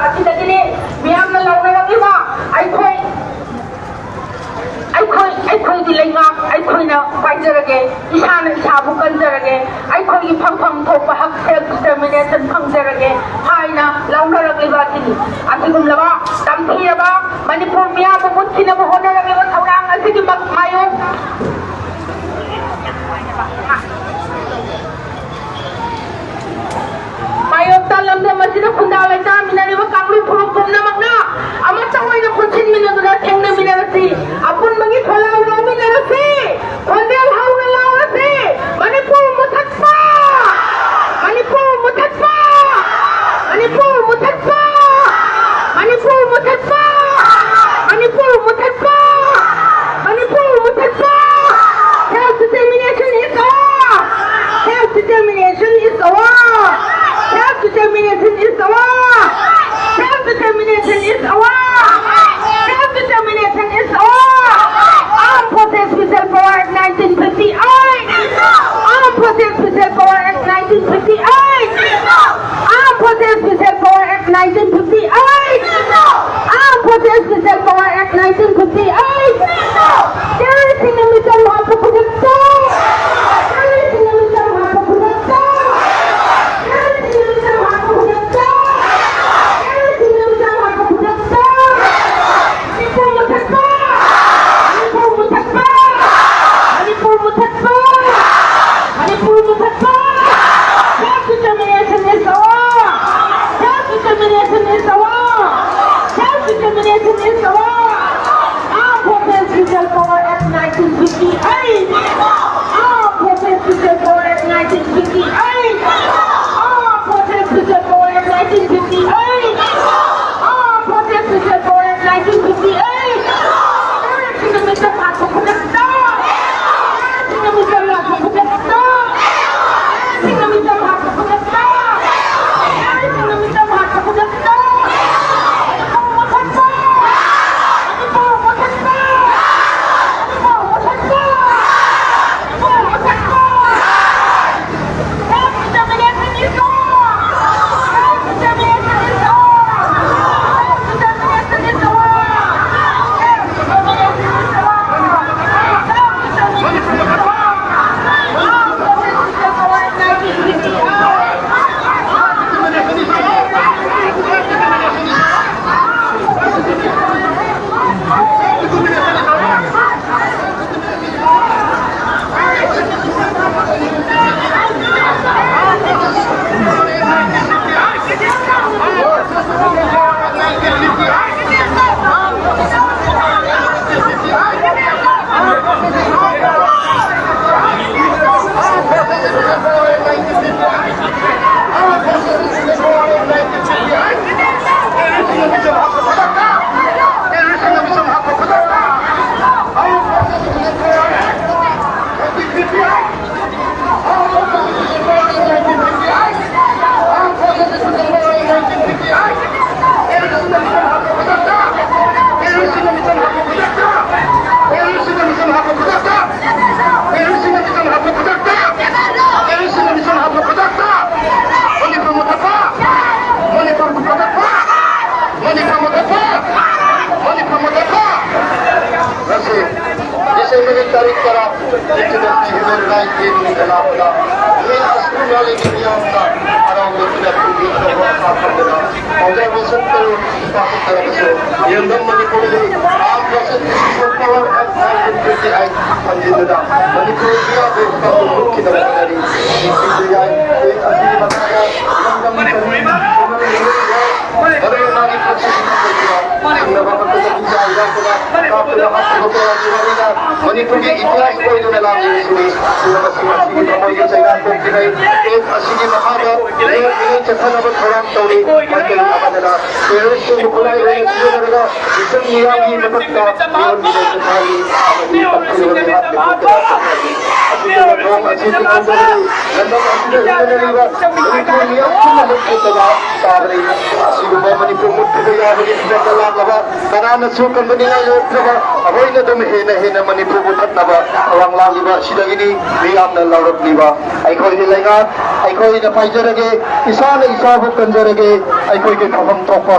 ꯑꯁꯤꯗꯒꯤꯅꯤ ꯃꯤꯌꯥꯝꯅ ꯂꯧꯅꯔꯛꯂꯤꯕ ꯑꯩꯈꯣꯏꯒꯤ ꯂꯩꯉꯥꯛ ꯑꯩꯈꯣꯏꯅ ꯄꯥꯏꯖꯔꯒꯦ ꯏꯁꯥꯅ ꯏꯁꯥꯕꯨ ꯀꯟꯖꯔꯒꯦ ꯑꯩꯈꯣꯏꯒꯤ ꯐꯪꯐꯝ ꯊꯣꯛꯄ ꯍꯛ ꯁꯦꯜꯐ ꯗꯤꯇꯔꯃꯤꯅꯦꯁꯟ ꯐꯪꯖꯔꯒꯦ ꯍꯥꯏꯅ ꯂꯧꯅꯔꯛꯂꯤꯕ ꯑꯁꯤꯅꯤ ꯑꯁꯤꯒꯨꯝꯂꯕ ꯇꯝꯊꯤꯔꯕ ꯃꯅꯤꯄꯨꯔ ꯃꯤꯌꯥꯝꯕꯨ ꯃꯨꯠꯊꯤꯅꯕ ꯍꯣꯠꯅꯔꯛꯂꯤꯕ ꯊꯧꯔꯥꯡ ꯑꯁꯤꯒꯤ ꯃꯥꯌꯣꯛꯇ ꯂꯝꯗꯝ ꯑꯁꯤꯗ ꯈꯨꯟꯗꯥ ꯂꯩꯇꯥꯃꯤꯟꯅꯔꯤꯕ ꯀꯥꯡꯂꯨꯞ ꯐꯨꯔꯨꯞ ꯄꯨꯝꯅꯃꯛꯅ ꯑꯃꯠꯇ ꯑꯣꯏꯅ ꯄꯨꯟꯁꯤꯟꯃꯤꯟꯅꯗꯨꯅ ꯊꯦꯡꯅꯃꯤꯟꯅꯔꯁꯤ ꯑꯄꯨꯟꯕꯒꯤ ꯈꯣꯜꯂꯥꯎ ꯂꯧꯃꯤꯟꯅꯔꯁꯤ ꯈꯣꯟꯖꯦꯜ ꯍꯧꯅ ꯂꯥꯎꯔꯁꯤ Manipur ꯃꯨꯠꯊꯠꯄ Manipur ꯃꯨꯠꯊꯠꯄ Manipur ꯃꯨꯠꯊꯠꯄ Manipur ꯃꯨꯠꯊꯠꯄ Manipur ꯃꯨꯠꯊꯠꯄ Manipur ꯃꯨꯠꯊꯠꯄ self determination is our self determination is our self determination is our self determination is our self determination is our armed forces special power act 1958 armed forces special power act 1958 armed forces special power act 1958 armed forces special power act 1958 terrorism na misal mapapagagto terrorism na misal mapapagagto terrorism na misal mapapagagto terrorism na misal mapapagagto Manipur mutatpa Manipur mutatpa Manipur mutatpa Manipur mutatpa self-determination is our self-determination is our self-determination is our armed forces special power act 1958 armed forces special power act 1958 armed forces special power act 1958 armed forces special power act 1958 terrorism na misal mapapagagto terrorism na misal mapapagagto terrorism na misal mapapagagto terrorism na misal mapapagagto tarik taraf international human rights in Lamlai. Ini asal dari dunia kita. Orang berpindah pergi ke luar kota kita. Orang bersentuh pasal termasuk. Yang Manipur ini armed forces special power act 1958 anjingnya. Manipur dia berpakaian kita dari ini dia asli makanya yang Manipur ini orang lagi proses Manipur के इतिहास को इन्होंने लाभ दिए सुनी कमाई के सैनिक को कि नहीं एक असीमी महाबत ये चखना बत खराब तौरी मध्य अवधना टेररिस्ट को बुलाए हुए किए करेगा इसे निया की मदद का और भी खाली अपने हाथ में लोग अच्छी तरह से लंदन अच्छी तरह से लेगा इनको निया की मदद के तगा साबरी असीमी मणिपुर मुट्ठी में या बड़ी स्पेशल लगा बनाना सु कंपनी का लोग लगा अभी न तुम है न मणिपुर मुट्ठत नबा अवंग लागिबा सिदगिनी मियामना लौरकलिबा अखोइनि लेगा ꯑꯩꯈꯣꯏꯅ ꯄꯥꯏꯖꯔꯒꯦ ꯏꯁꯥꯅ ꯏꯁꯥꯕꯨ ꯀꯟꯖꯔꯒꯦ ꯑꯩꯈꯣꯏꯒꯤ ꯐꯝꯐꯝ ꯊꯣꯛꯄ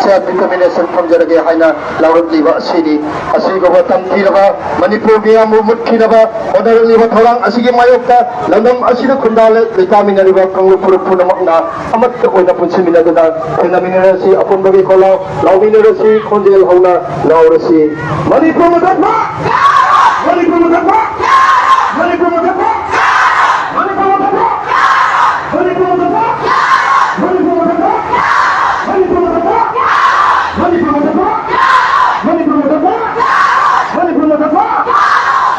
ꯁꯦꯜꯐ ꯗꯤꯇꯔꯃꯤꯅꯦꯁꯟ ꯐꯪꯖꯔꯒꯦ ꯍꯥꯏꯅ ꯂꯥꯎꯔꯛꯂꯤꯕ ꯑꯁꯤꯅꯤ ꯑꯁꯤꯒꯨꯝꯕ ꯇꯝꯊꯤꯔꯕ ꯃꯅꯤꯄꯨꯔ ꯃꯤꯌꯥꯝꯕꯨ ꯃꯨꯠꯈꯤꯅꯕ ꯍꯣꯠꯅꯔꯛꯂꯤꯕ ꯊꯧꯔꯥꯡ ꯑꯁꯤꯒꯤ ꯃꯥꯌꯣꯛꯇ ꯂꯝꯗꯝ ꯑꯁꯤꯗ ꯈꯨꯟꯗꯥ ꯂꯩꯇꯥꯃꯤꯟꯅꯔꯤꯕ ꯀꯥꯡꯂꯨꯞ ꯐꯨꯔꯨꯞ ꯄꯨꯝꯅꯃꯛꯅ ꯑꯃꯠꯇ ꯑꯣꯏꯅ ꯄꯨꯟꯁꯤꯟꯃꯤꯟꯅꯗꯨꯅ ꯊꯦꯡꯅꯃꯤꯟꯅꯔꯁꯤ ꯑꯄꯨꯟꯕꯒꯤ ꯈꯣꯜꯂꯥꯎ ꯂꯥꯎꯃꯤꯟꯅꯔꯁꯤ ꯈꯣꯟꯖꯦꯜ ꯍꯧꯅ ꯂꯥꯎꯔꯁꯤ Manipur ꯃꯨꯠꯊꯠꯄ Manipur ꯃꯨꯠꯊꯠꯄ Manipur ꯃꯨꯠꯊꯠꯄ Manipur ꯃꯨꯠꯊꯠꯄ Manipur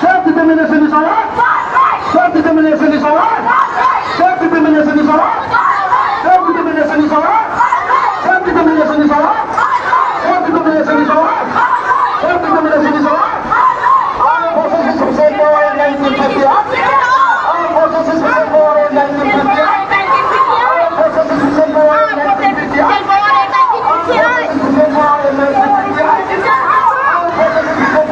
self-determination is alright. Self-determination is alright. Self-determination is alright. Self-determination is alright. Self-determination is alright. Self-determination is alright. Self-determination is alright. Our forces is present more in 1950. Our forces is present more in 1950. Our forces is present more in 1950. Our forces is present more in 1950. Our forces is present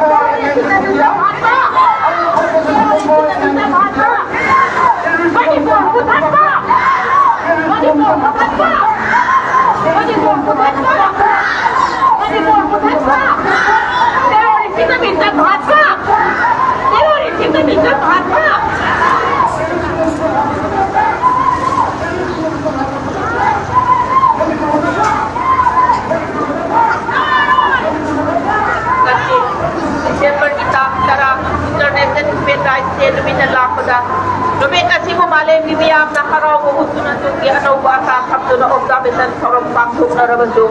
more in 1950. Lumika si Mumale, Viviam, Nakarago, Hutunazuki, and Obaka, Captain of Davisan, from Pangsuk, Narabazu.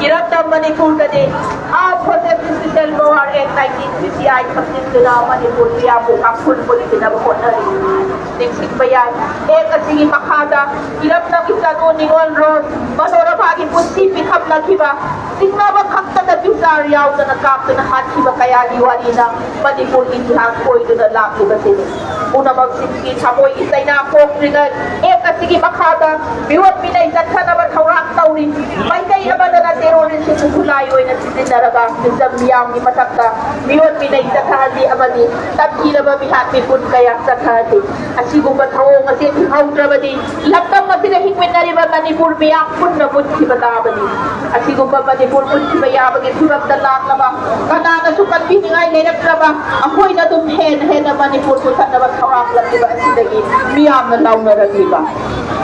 Irata Manipur today, our protected to tell more at 1950, I come to now Manipur, we are full political ordinary. Next Bayan, Ekasi Makada, Irata Kitano, Ningon Road, Masora Pagi, Pussy, pick up Nakiba, Signava Kapta, the Pizaria, and a captain, Hakiba Kayani, Warina, Manipur, Indian, going to the lap of the city. Una magsimki samoy isay na po ringan kasi makada biwat pinay sa naman hawak tawrin may kaya naman na terrorist sa sulayo ay nagsisinaraga sa miyang ni masakta biwat pinay sa kahati amadi tabki na mabihat may pun kaya sa kahati asigo ba tao kasi ikaw trabadi laptang masinahingwin na rin ba Manipur miyak pun na pun si batabadi asigo ba Manipur pun si bayabag isurap na lahat na ba kanana sukat piningay na ba ako'y natumhen na Manipur pun sa naman hawak lang diba sidagi miyam na law na ragiba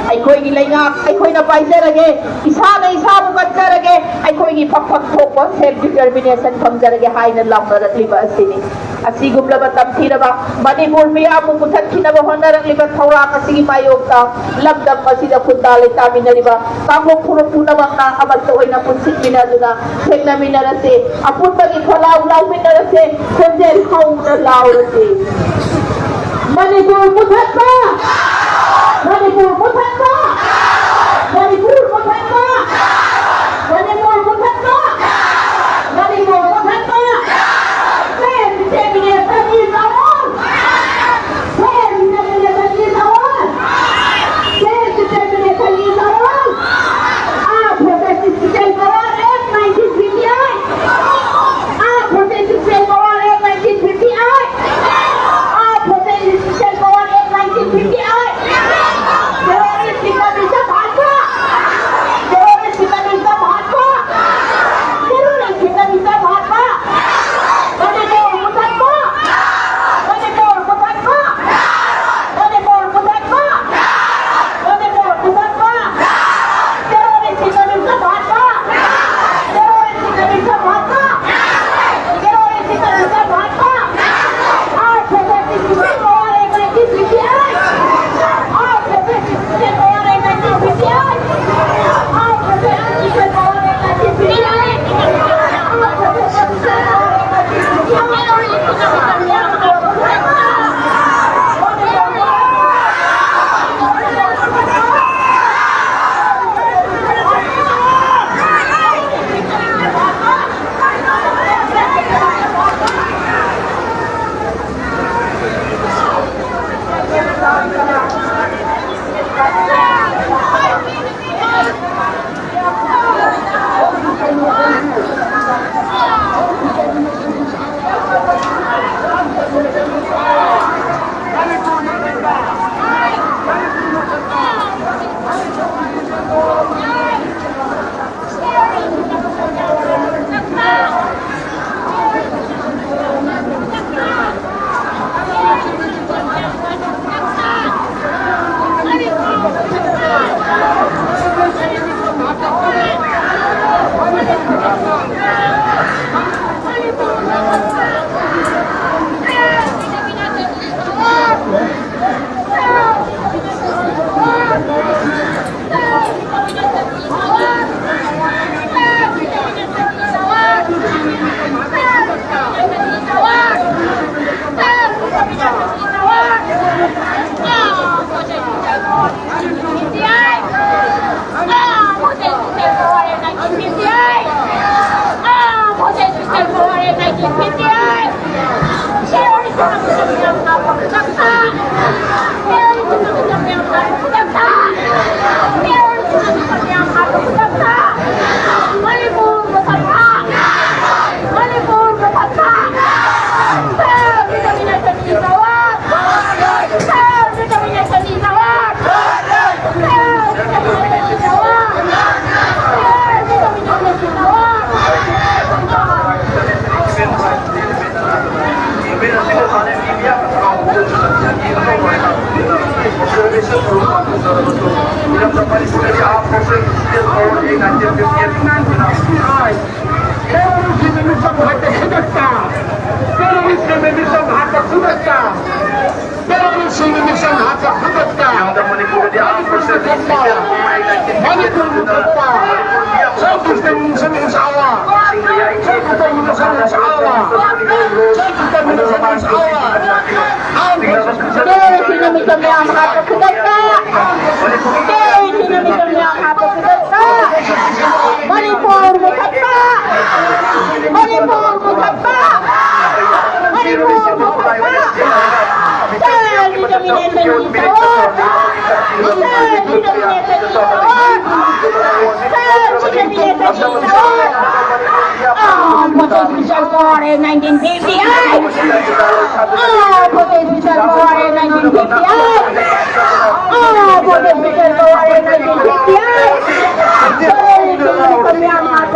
ay ko'y nilay nga ay ko'y napaisarage isa na isa mo katsarage ay ko'y ipapagtok ko self-determination pangdarage hay na law na ragiba sini asigum labat ang tinaba Manipur miyam mo putat kinabahon na ragiba hawak asigi mayog ta labdam masida kundalay tamin na diba kamong puro po namang nakamag to'y na punsit minado na seg namin na rasi apun bagit walaw min na rasi kundel haw na law rasi Manipur Muthatma! Manipur Muthatma! Manipur Muthatma! Manipur Muthatma! Manipur Muthatma! Self-determination is ours! Self-determination is ours! Self-determination is ours! Our protest is to take our Act 1958! Our protest is to take our Act 1958! 58. Potential war in 1958. Potential war in 1958. Potential war in 1958. Kami ang mga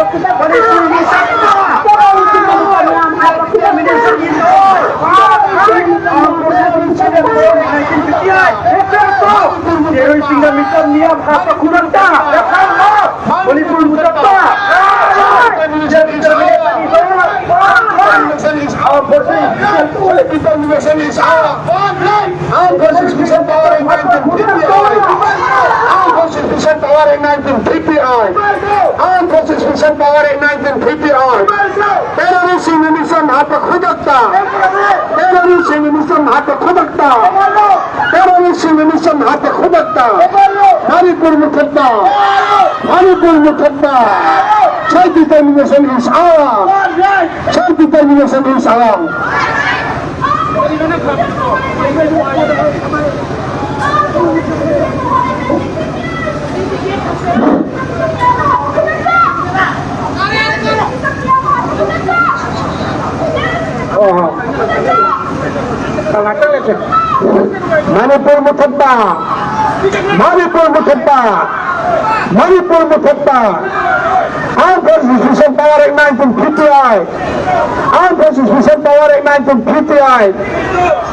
kita. Self-determination is ours. Self-determination is ours. Manipur Muthabba. Manipur Muthabba. Manipur Muthabba. Armed Forces Mission Power in 1958. Armed Forces Mission Power in 1958.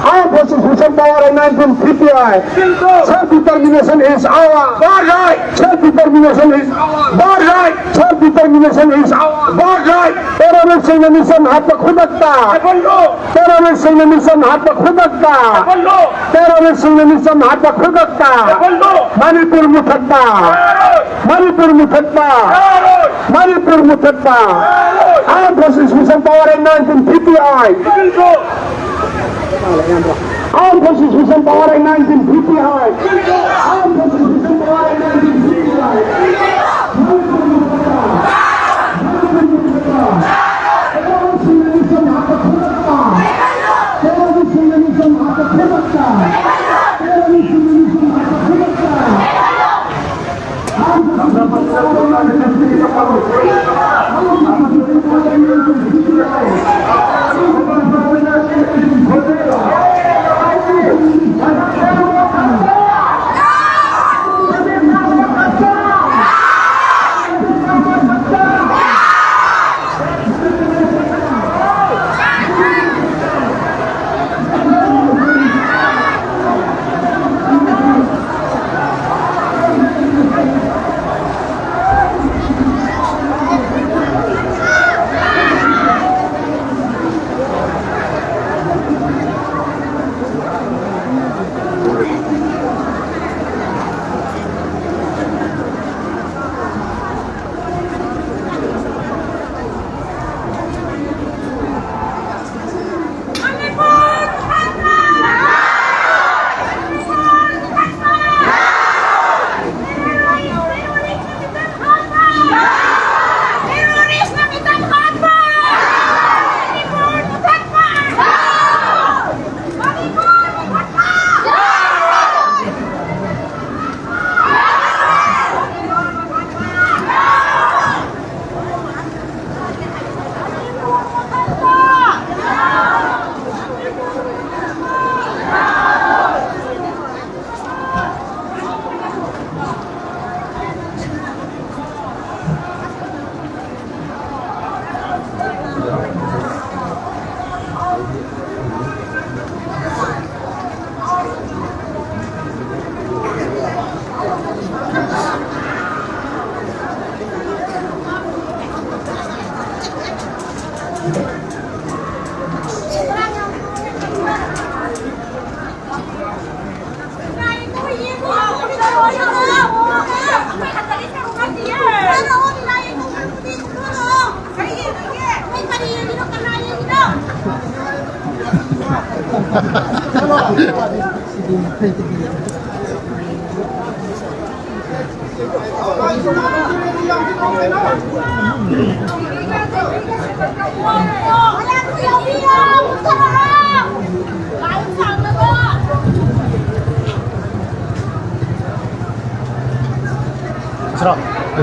Armed Forces Mission Power in 1958. Self-determination is ours. Right. Self-determination is ours. Right. Self-determination is ours. Right. Terrorist mission हाथ में खुद रखता. Terrorist mission हाथ में खुद रखता. Terrorist mission हाथ में खुद रखता. Manipur Muthabba. Manipur Muthabba. Manipur Muthabba. Armed Forces Mission Power in 1958. Armed Forces Mission Power in 1958. Armed Forces Mission Power in 1958. 괜찮아.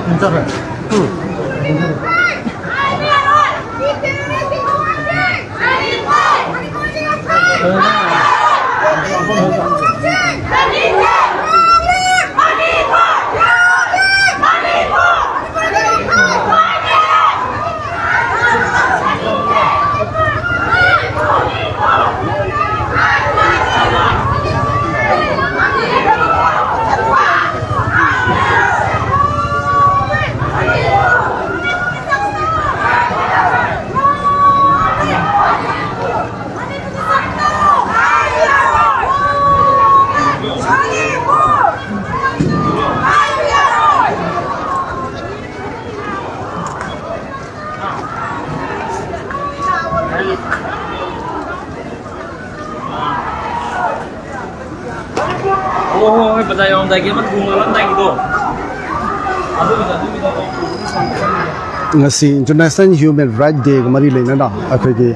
괜찮아. Oh, hebat tayo ang daging matgunga lang tayo ito. ngasi International Human Rights Day mari leina na akhoi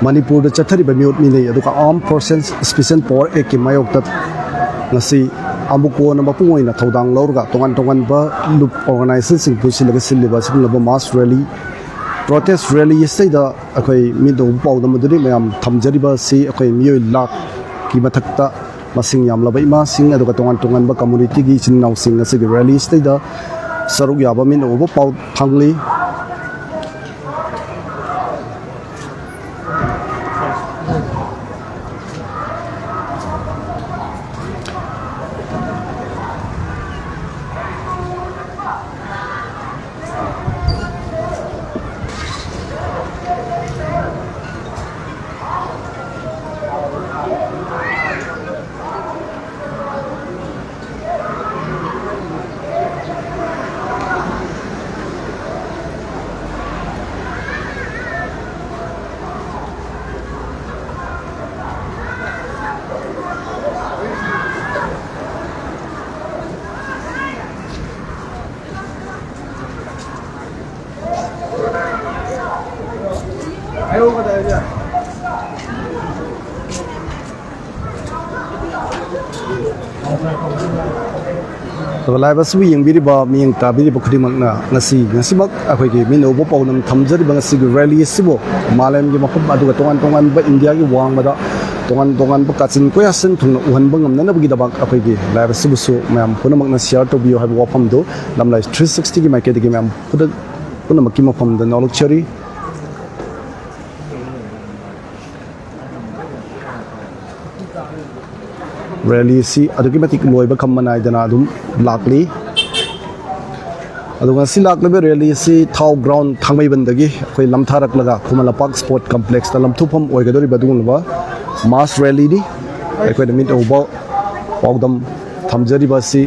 Manipur da chathari ba miut mi nei aduka Armed Forces Special Force ek mayok tat ngasi amuko na mapungoi na thodang lorga tongan ba loop organization pusil ga silba sim laba mass rally protest rally yesai da akhoi mi do pau da maduri mayam thamjari ba si akhoi mioi lak ki mathakta masing yam laba ima sing aduka tongan ba community gi chinnaw sing ngasi rally stai da saruk yaba min obo pau thangli lai ba sui yang biri ba mi yang ta biri ba khudi mak na ngasi mak akhoi gi min obo pau nam thamjari ba ngasi gi rally sibo malem gi makhum adu ga tongan ba India gi wang ba da tongan ba kachin ko ya sen thung uhan ba ngam na na gi da ba akhoi gi lai ba sibu su mam phuna mak na share to bio ha wa pham do lamlai 360 gi ma ke gi mam phuna mak ki ma pham da noluk chari rally si adugi matik loi ba kham manai dana adum lakli adunga si lakle be rally si thau ground thangmai bandagi khoi lamtharak laga khumala park sport complex ta lamthupam oigadori badung ba mass rally di khoi da mit obo pawdam thamjari ba si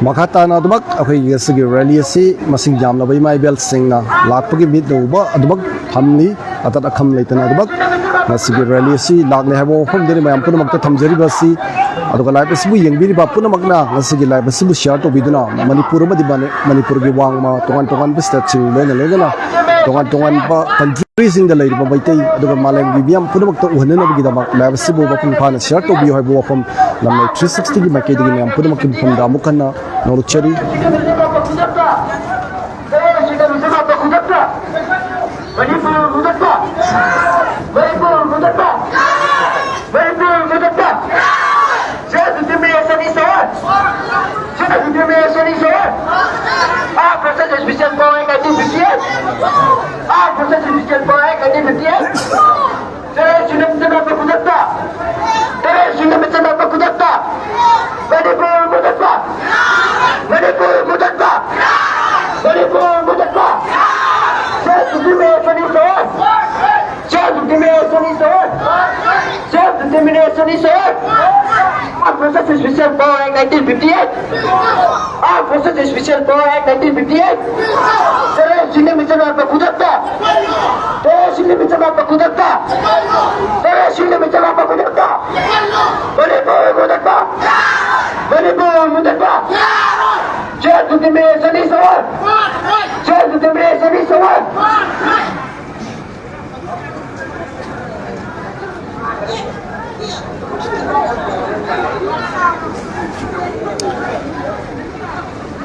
makata na dumak akhoi gi rally si masing jam la bai mai bel sing na lakpagi mit do ba adubak thamni atat akham leitana dubak nasigi rally si lagle habo hom deni mayam puna makta thamjari basi aduga live asibu yengbiri ba puna makna nasigi live asibu share to biduna manipur ma dibane manipur gi wangma tongan bi state sing lena legana tongan ba country sing da lei ba baitai aduga malem gi biam puna makta uhana bi da live asibu ba pun phana share to bi habo from lamlai 360 gi makai digi mayam puna makki phum da mukana no chari Special Power Act 1958. Armed Forces Special Power Act 1958. Terus ini mencoba berkuda. Terus ini mencoba berkuda. Terus ini mencoba berkuda. Berkuda. Berkuda. Jatuh di meja ini soal. Jatuh di meja ini soal.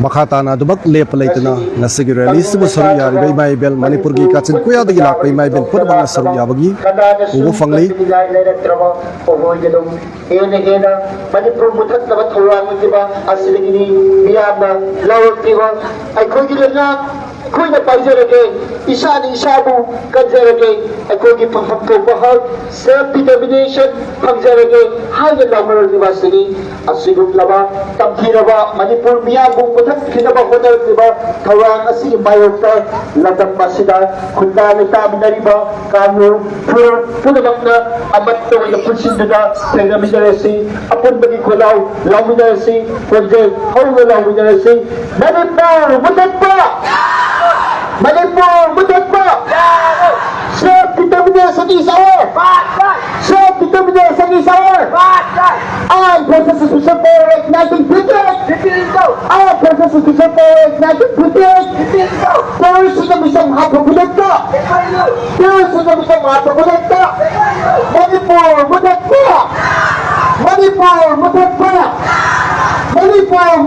Makata na dubak lep leitana nasigi rally sibu saru yari bai mai bel manipur gi kachin kuya dagi lak bai mai bel pur bang saru ya bagi ubu fangli manipur mutat na bathurang gi ba asili gi biam na lawt gi ba ai khoi gi na khoi na pajarage isani isabu kanjarage ai khoi gi pham ko bahal self determination phangjarage haga lamar gi ba sini asigu laba tamkhiraba manipur biam bu kinaba hotel tiba thawang asi mayota latam masida khunda ne taminariba kanu purabakna amatto na pusinda tegaminarasi apun bagi kholau lauminarasi konje hawga lauminarasi manipur mutatpa self determination is our self determination is our armed forces special power act 1958 armed forces special power act 1958 terus sudah bisa menghasilkan terus sudah bisa menghasilkan manipur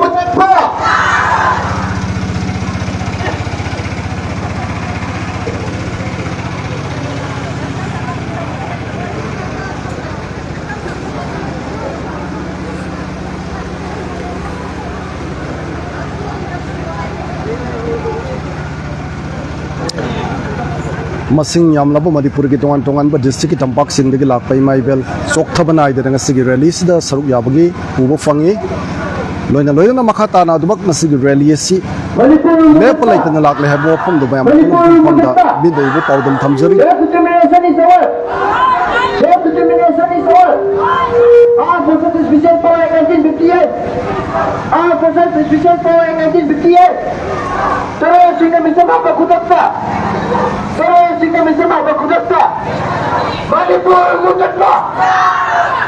mutatpa masing yamlabo manipur gi tongan ba district ki tampak sing de lak pai mai bel sok thabana ida nga sigi rally sida saruk yabagi ubo fangi loina makata na dubak na sigi rally si le palai tan lak le habo pham du bayam pham da bi do ubo pawdam thamjari terus ini mencoba berkuda. Terus ini mencoba berkuda.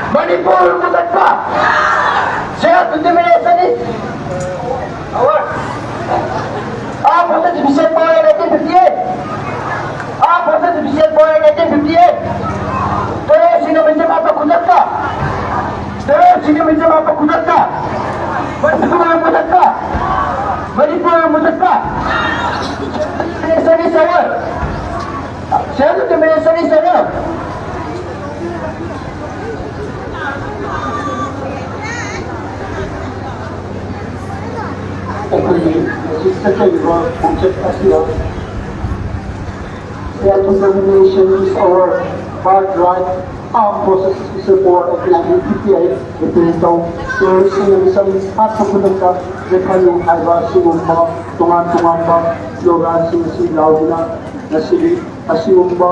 Manipur mutatpa. Self determination is our. Armed Forces Special Power Act 1958. Armed Forces Special Power Act 1958. Terus ini mencoba berkuda. Terus ini mencoba berkuda. Manipur mutatpa. Determination is our. Self determination is our. Self-determination is our birthright. Armed Forces Special Power Act 1958 ito terus isang pagpupunta sa kayo ay asumba tungan ba slogan sinisilaw na asimba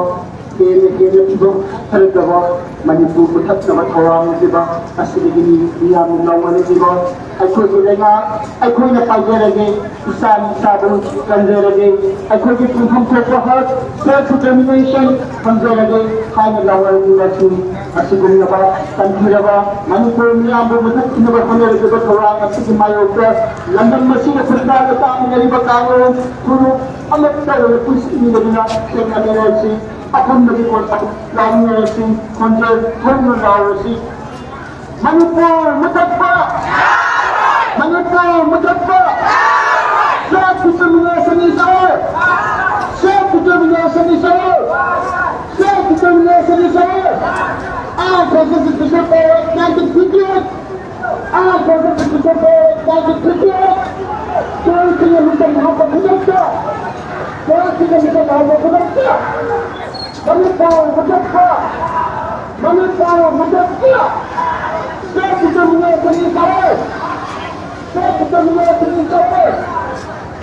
Kaya iba talaga Manipur butat na matawang diba asigini iyam lawan diba ay ko nga ay ko na pagderage isan sabon kanderage ay ko yung pagpapahad self-determination kanderage kaya lawan diba si asigini na ba kanila ba Manipur iyam butat na ba kanderage ba tawang asigini mayo ka landang masina pagdala ta ang naliba kayo puro amat tayo pusi ini na kaya kanderage Akan nagikot ako lang nga si Control Terminal si Manipur Matagpa! Manipur Matagpa! Self-determination is ours! Self-determination is ours! Self-determination is ours! Ang Constitution for 1958! Ang Constitution for 1958! Kaya kinamitan na ako pinagta! Kaya kinamitan na ako pinagta! Manipur Matagpa! Manipur Matagpa! Self-determination is ours! Self-determination is ours!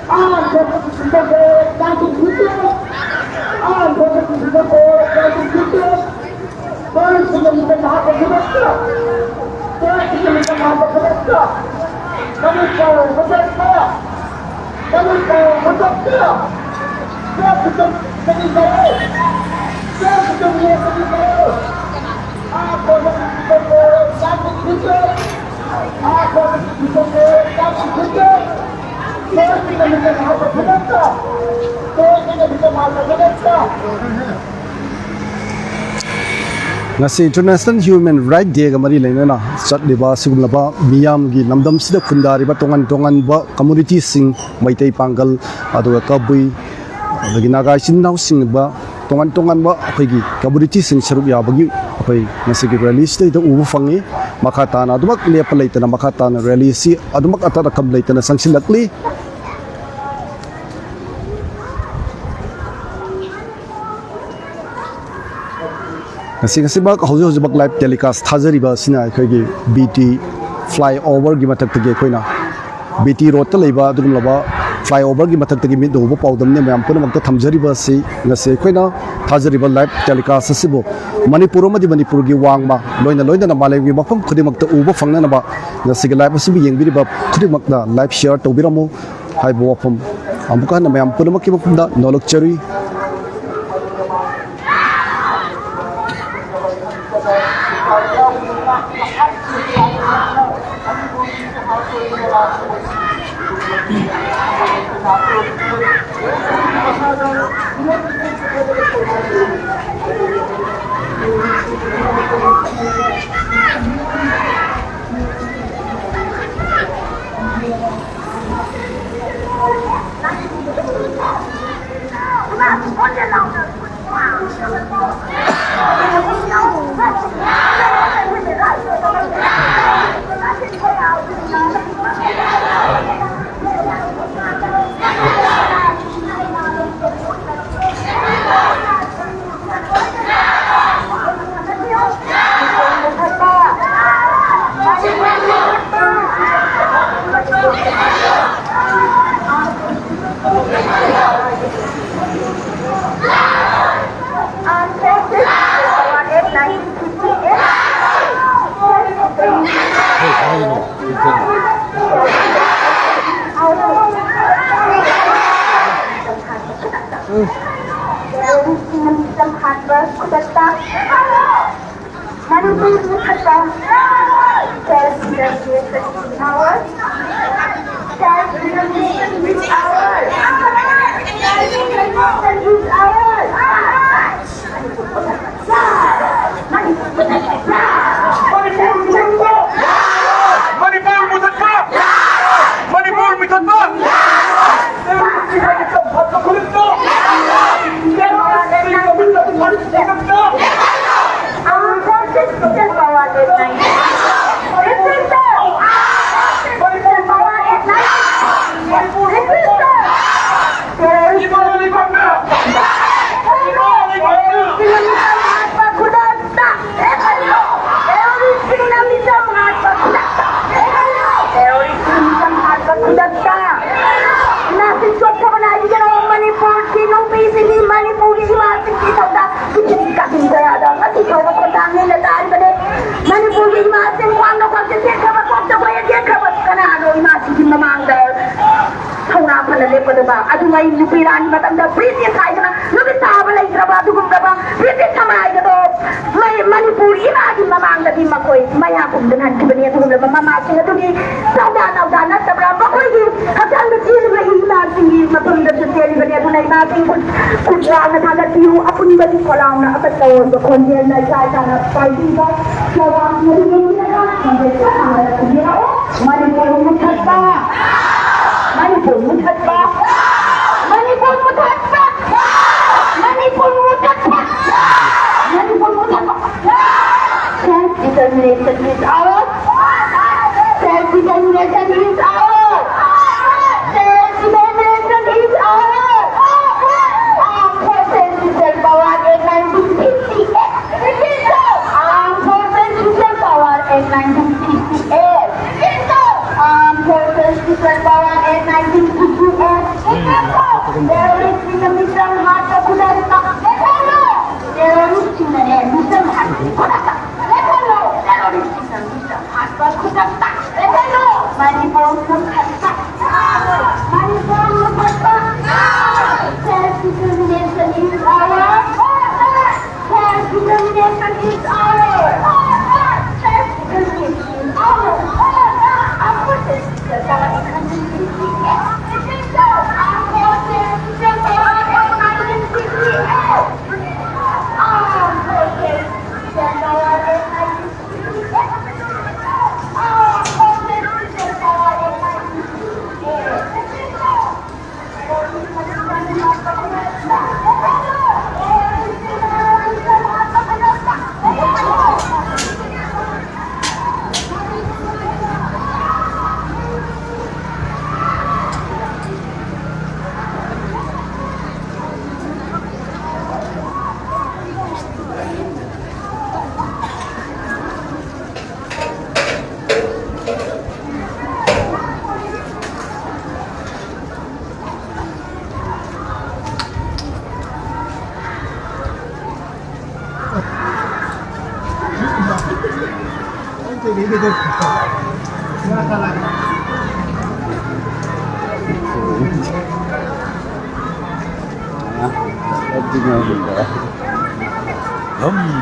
Ang Constitution for 1958! Ang Constitution for 1958! Kaya kinamitan na ako pinagta! Kaya kinamitan na ako pinagta! Manipur Matagpa! Manipur Matagpa! Self-determination is ours! Self-determination is ours! Ang Constitution for 1958! Ang Constitution for 1958! Kaya kinamitan na ako pinagta! Kaya kinamitan na ako pinagta! ngasi International Human Rights Day ga mari leina na chatliba sigumlaba miyam gi namdam sida khundari ba tongan ba community sing maitai pangal aduga kabui adagi naga sinnaw sing ba tongan ba akhigi community sing saruk ya bagi apai ngasi gi rally state ubu fangi makata na adumak lepa leitana makata na rally si adumak atara kam leitana sangsilakli ngasi ba hauji bak live telecast thajari ba sina khagi BT flyover gi matak tege khoina BT road ta leiba dum laba flyover gi matak tege mi do bo pawdam ne mayam puna mak ta thamjari ba si ngasi khoina thajari ba live telecast asibo manipur ma di manipur gi wangma loina na malai gi mafam khudi mak ta ubo fangna na ba ngasi gi live asibi yengbi ba khudi mak na live share to biramo hai bo wafam amuka na mayam puna mak ki mafam da nolok chari matangin na tayo ba din? Manipulin masin kung ano kasi siya kapag kung sa bayan siya kapag ka na ano imasin mamanggal. Sauna pa na lepa diba? Ado nga yung lupiran matanda British tayo na lupit sa abala yung trabaho kung diba? British sama ay gato. May manipuli imasin mamanggal di makoy. Maya kung danan diba niya kung diba mamasin ito di sauna sa brang makoy di hanggang na sila na imasin di matundab sa sila diba niya kung imasin kung siya na tagat yung apun ba di ko lang na apat tawon ba kung niya na siya na party ba siya wang nalingin niya na hindi siya na kung manipuli mo kata Manipur mutatba Manipur mutatba Manipur mutatba Manipur mutatba Self-determination is ours Self-determination is ours Self-determination is ours Armed forces diesel power in 1958 Armed forces diesel power in 1958 Armed forces diesel power in 1958 Terrorist minamisang hata kudata Terrorist minamisang hata kudata Terrorist minamisang hata kudata Manipur mukhata Manipur mukhata Self-determination is ours Self-determination is ours Self-determination is ours Armed forces diesel power in 1958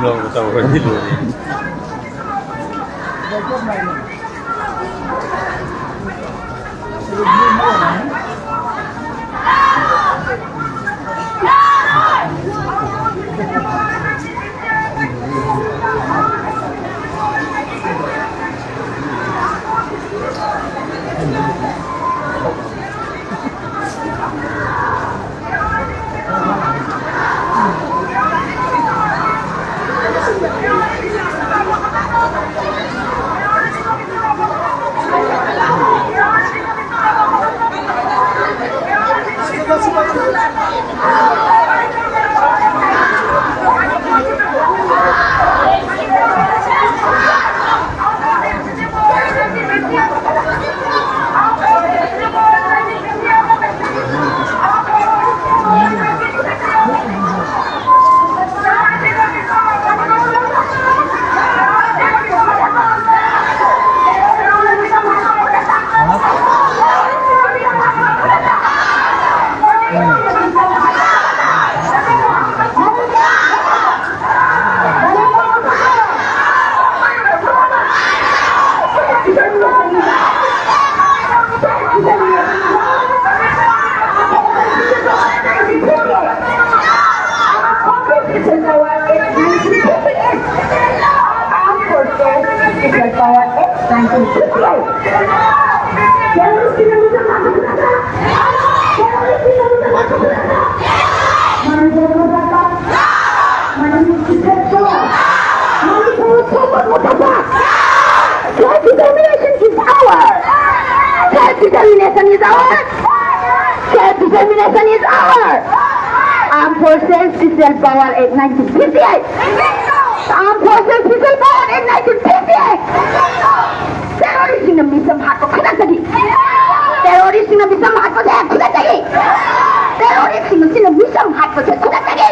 Belum tahu kan dulu. Self-determination is ours. Self-determination is ours. Self-determination is ours. Armed forces diesel power in 1958. Armed forces diesel power in 1958. Terrorist na bisa mahatko khuda tagi. Terrorist na bisa mahatko khuda tagi. Terrorist na bisa mahatko khuda tagi.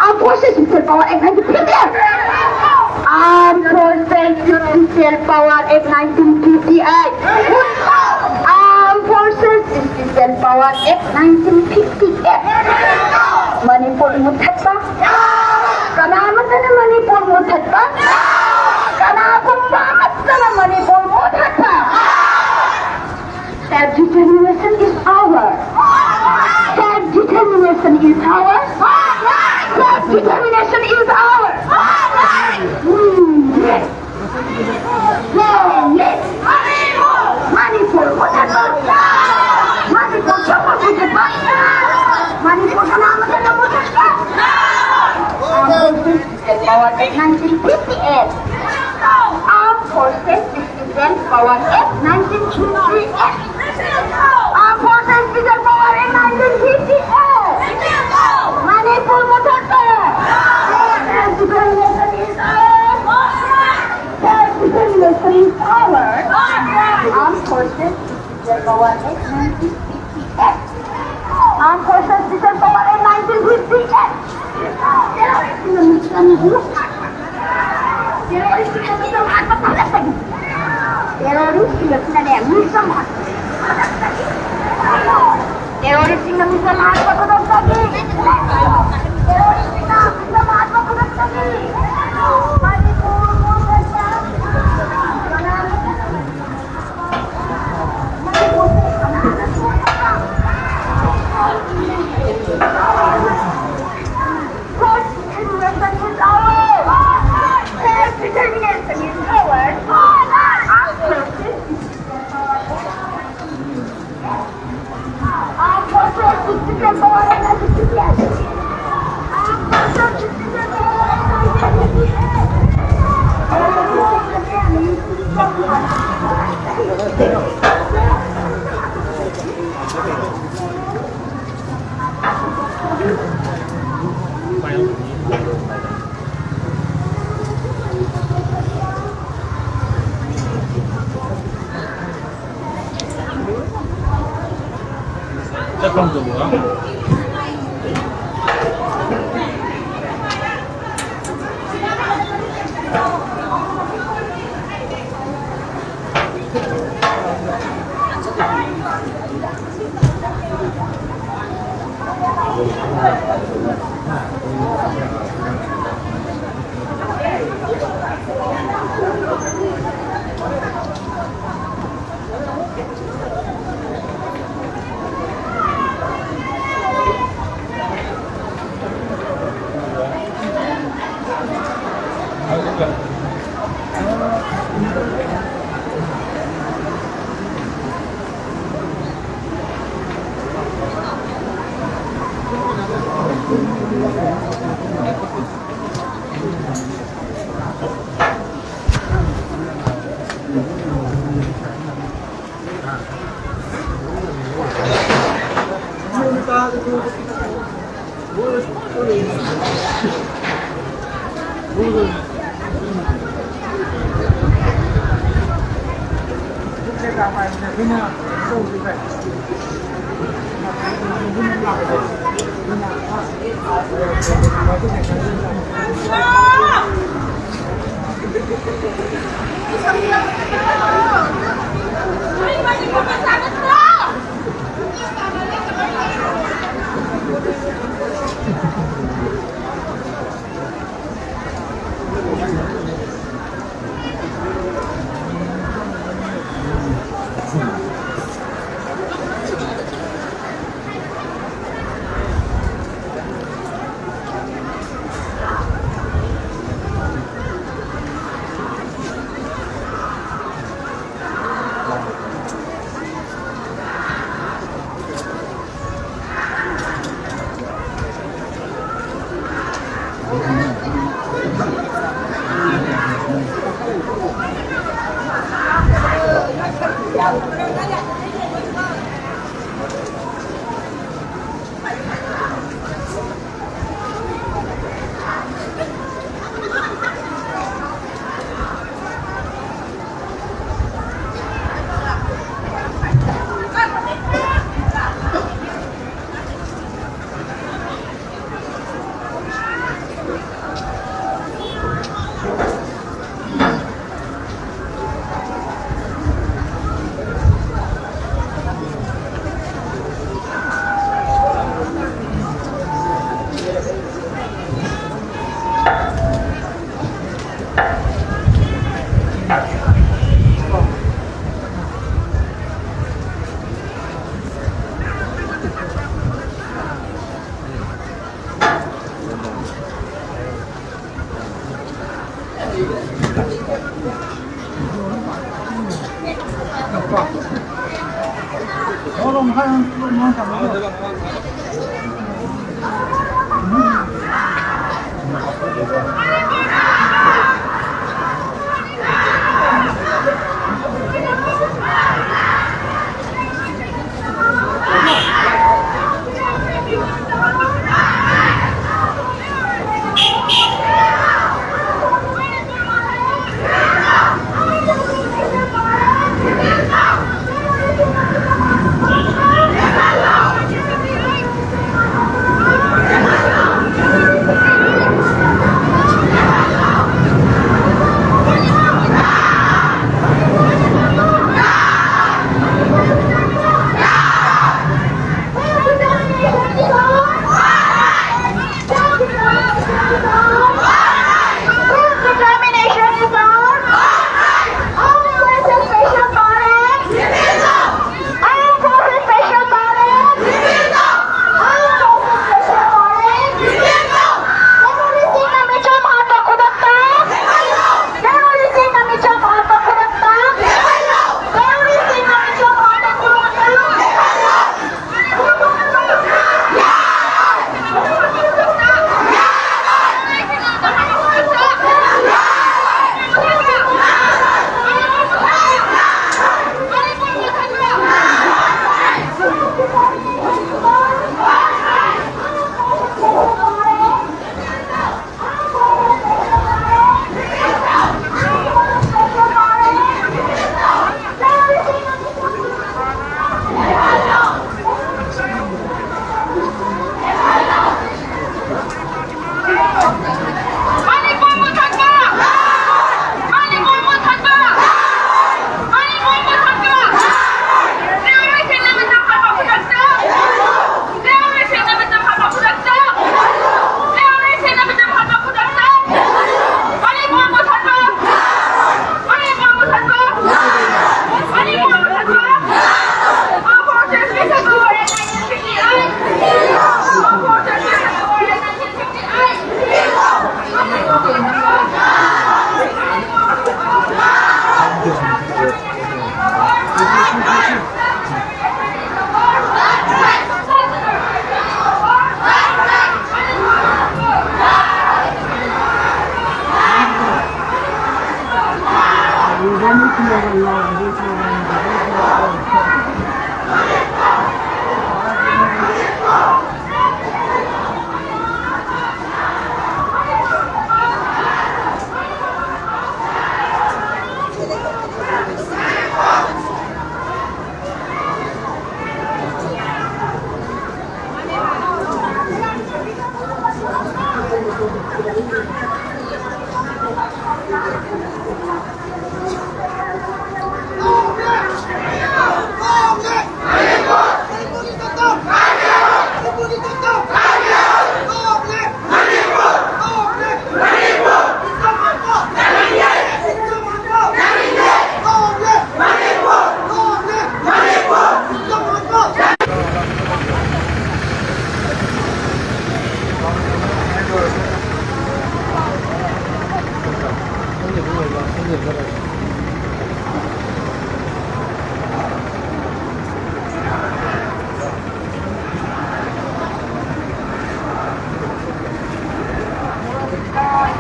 Armed forces diesel power in 1958. Citizen Power Act 1958. Armed Forces Citizen Power Act 1958. Manipur Muthatpa. Kanamatan Manipur Muthatpa. Kanakong bakit na Manipur Muthatpa. Self-determination is ours. Self-determination is ours. Self-determination is ours. Yes. Yes. Manipur, what is it? Manipur, what is it? Manipur, what is it? Power Act 1958. Armed Forces Citizen Power Act 1958. Armed Forces Citizen Power Act 1958. Manipur, what is it? Self-determination is ours. Self-determination is ours. Armed Forces Citizen Power Act 1958. Armed Forces Citizen Power Act 1958. Teroris tidak bisa bisa mah. Teroris tidak bisa mah apa kodok lagi. Teroris tidak bisa mah apa kodok lagi. Manipur saja. Self-determination is ours. Armed Forces Citizen Power Act 1958. Armed Forces Citizen Power Act 这放怎么了？ Manipur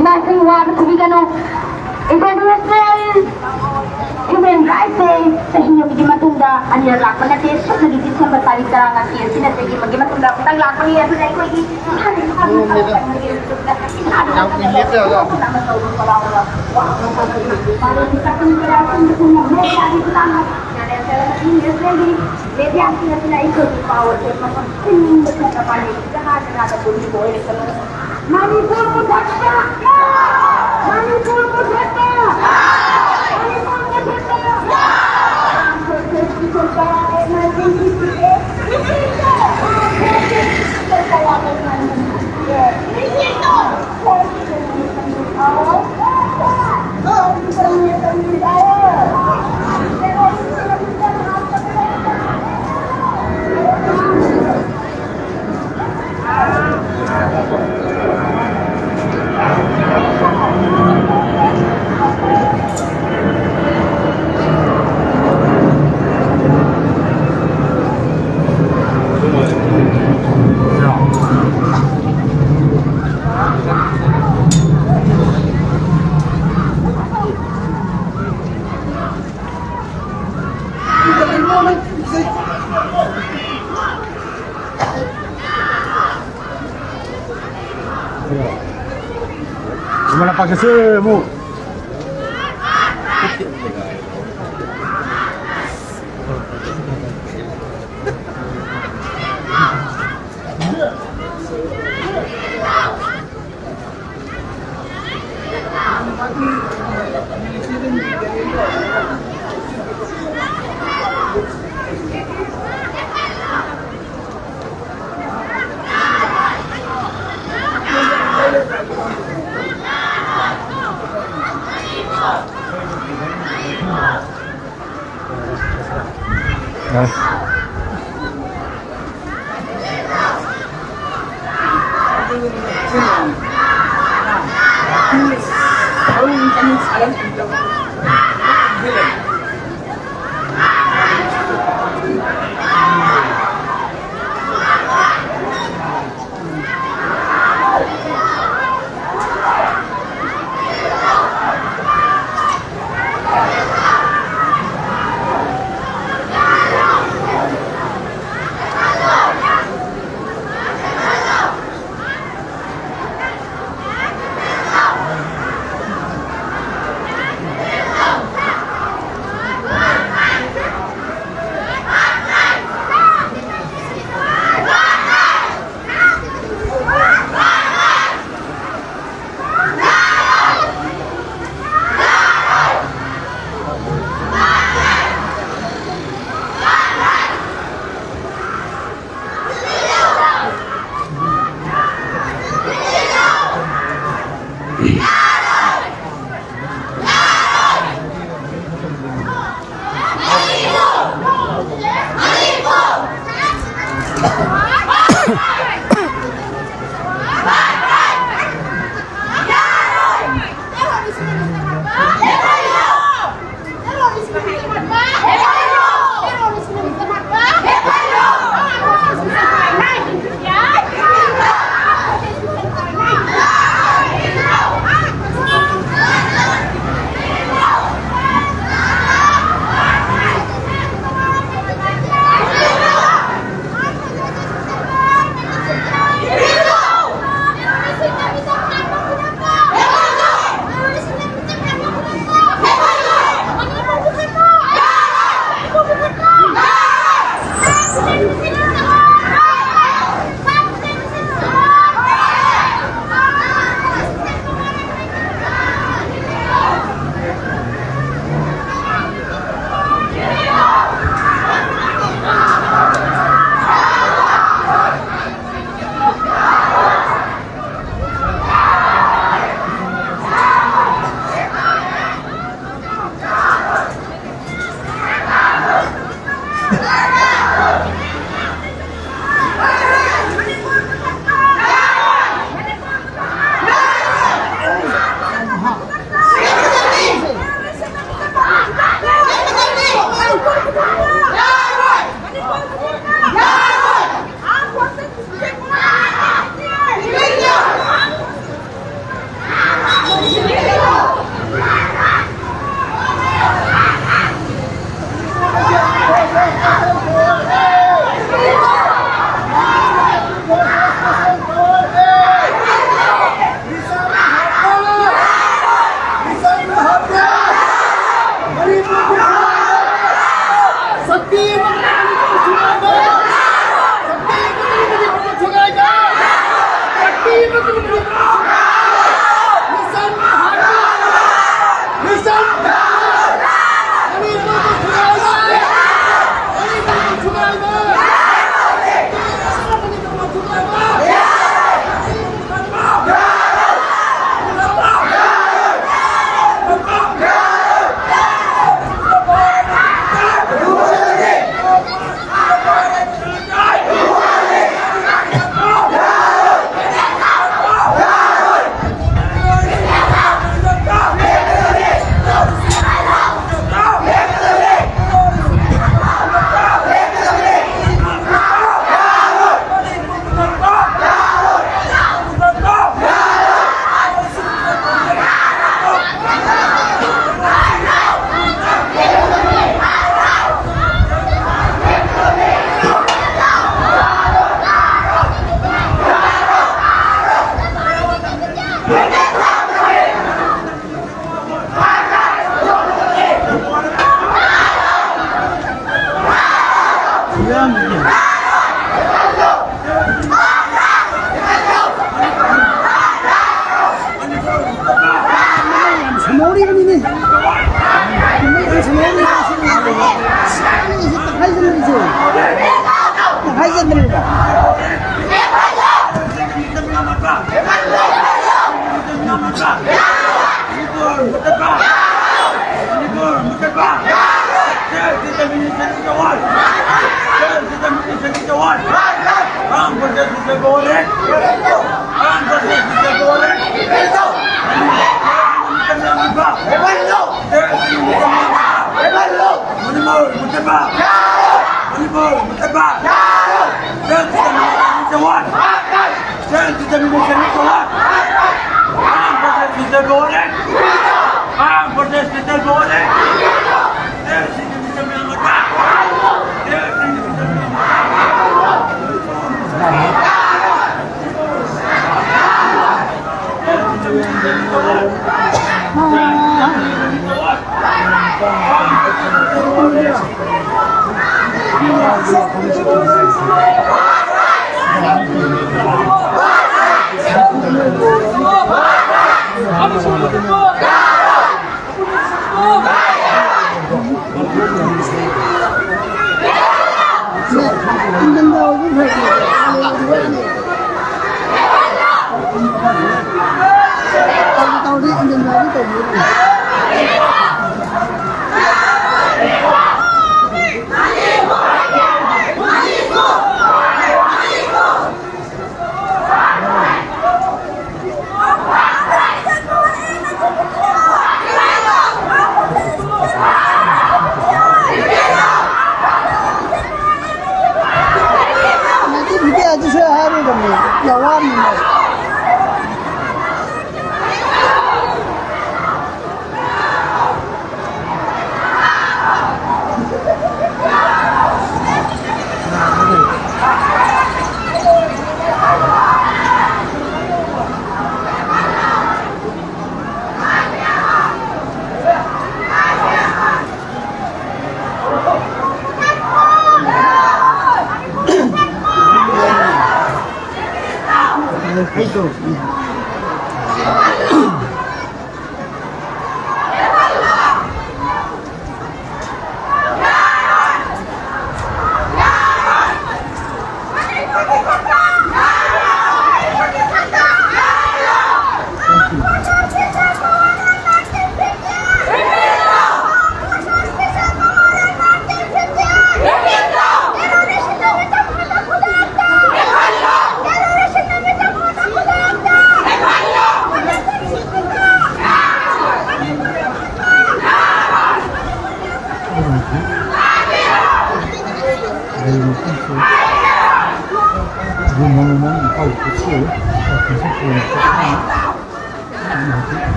Imagine what kubigano international human rights day sa inyo bigi matunda ang lakman natin sa nagigit sa batalik tarangan kiyo sinasagi magi matunda utang lakman niya sa ko igi Manipur Mudaksa! Manipur Mudaksa! Manipur Mudaksa! Pakistan mo.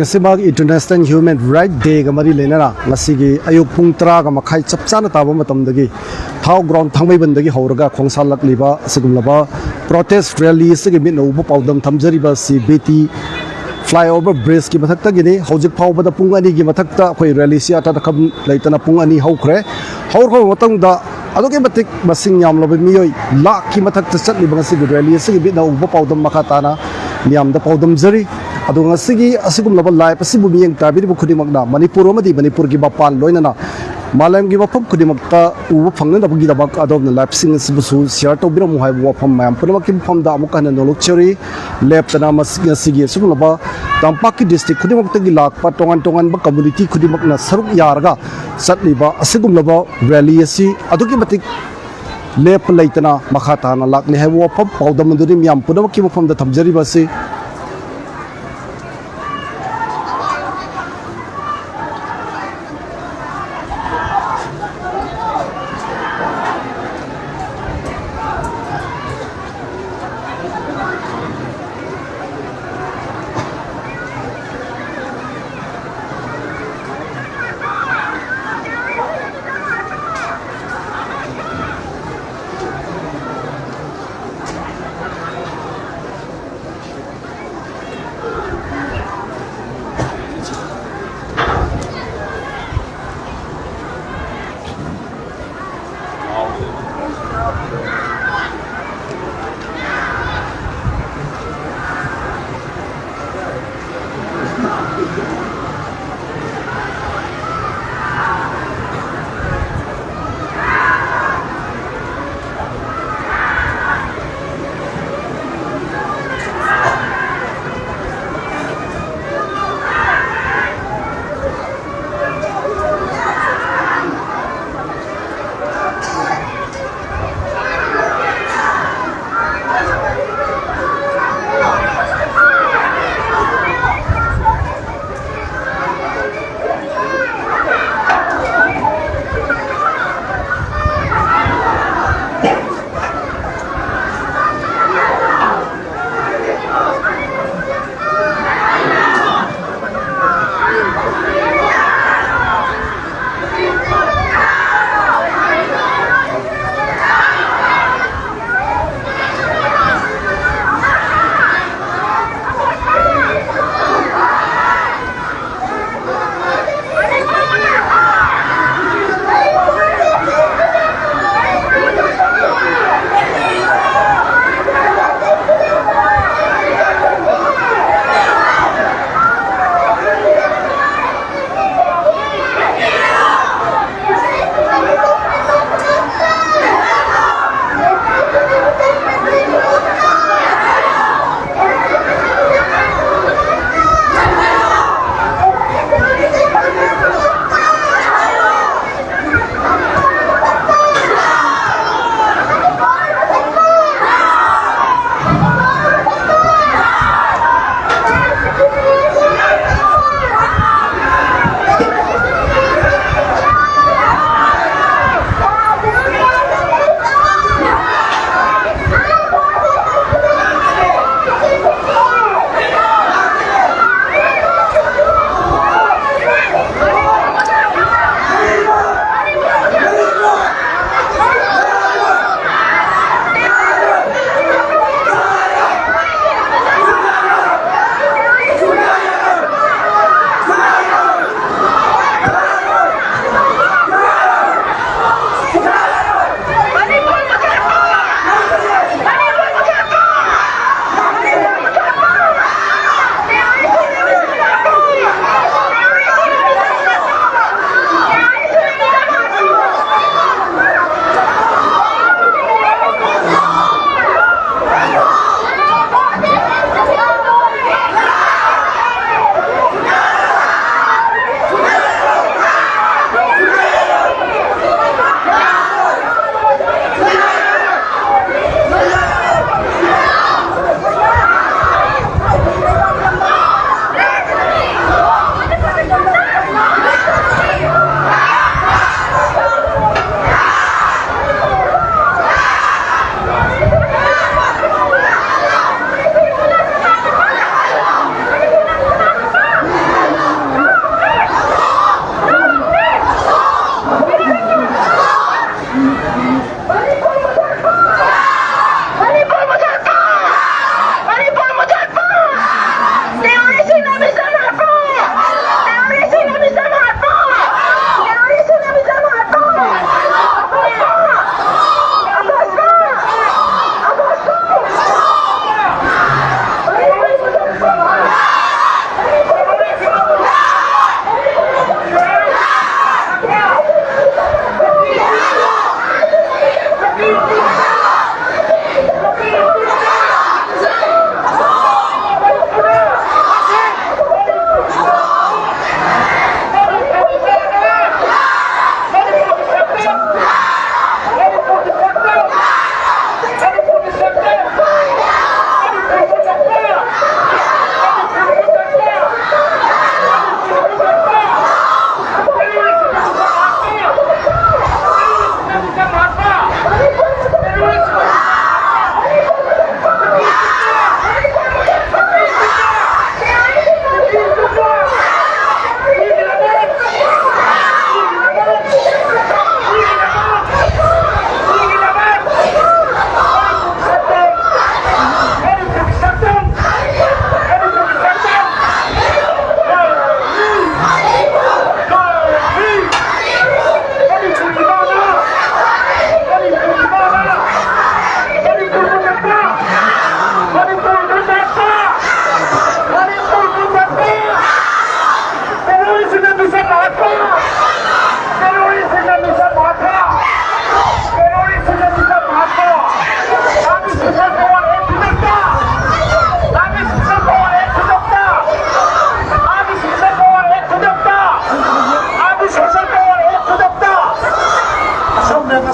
ngasi mag International Human Right Day ga mari lena ngasi gi ayuk pung tra ga makhai chapchana taba matam dagi thau ground thangmai bandagi horaga khongsal lakliba sigumlaba protest rally sigi min no bu pawdam thamjari ba si beti flyover bridge ki mathakta gi ni hojik phawbada pung ani gi mathakta khoi rally si ata kham leitana pung ani haukhre haur matang da adoke batik basing yam lobe miyoi la ki mathakta chatli bang si rally sigi min no bu pawdam makhatana niam da pawdam jari adu ngasigi asigum laba live asibu miyeng tabiri bu khudi magna manipur amadi manipur gi bapan loinana malam gi bapam khudi magta u phangna da gi da bak adom na live sing asibu su share to bira mu hai bu pham mayam purma kim pham da amuka na nolok chori left na masigi asigum laba tampak ki district khudi magta gi lak pa tongan ba community khudi magna saruk yarga satli ba asigum laba rally asi adu ki batik lep leitana makhata na lak ni hai bu pham pawdam duri miyam purma kim pham da thamjari ba si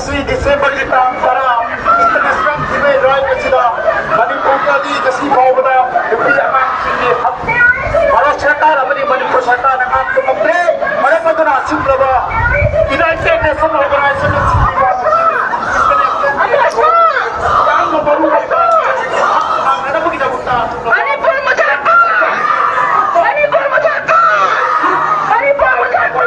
ngasi December itang para international female right sida Manipur di kasi mawala nupi ang sini para sarkar amani Manipur sarkar ang tumagde para pa na simple ba United Nations Organization sini ba ang mabaru ba ang ano mo kita Manipur mo sarko! Manipur mo sarko! Manipur mo sarko!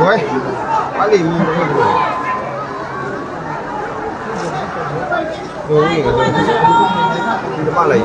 Boy, ali mo mo. Ini apa lagi?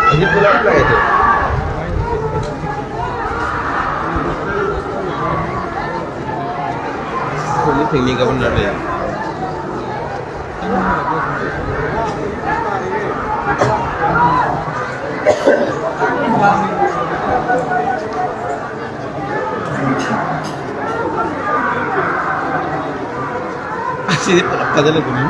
Ini pula apa itu? Ini tinggi ke benar ya? Sini pada lagi ni.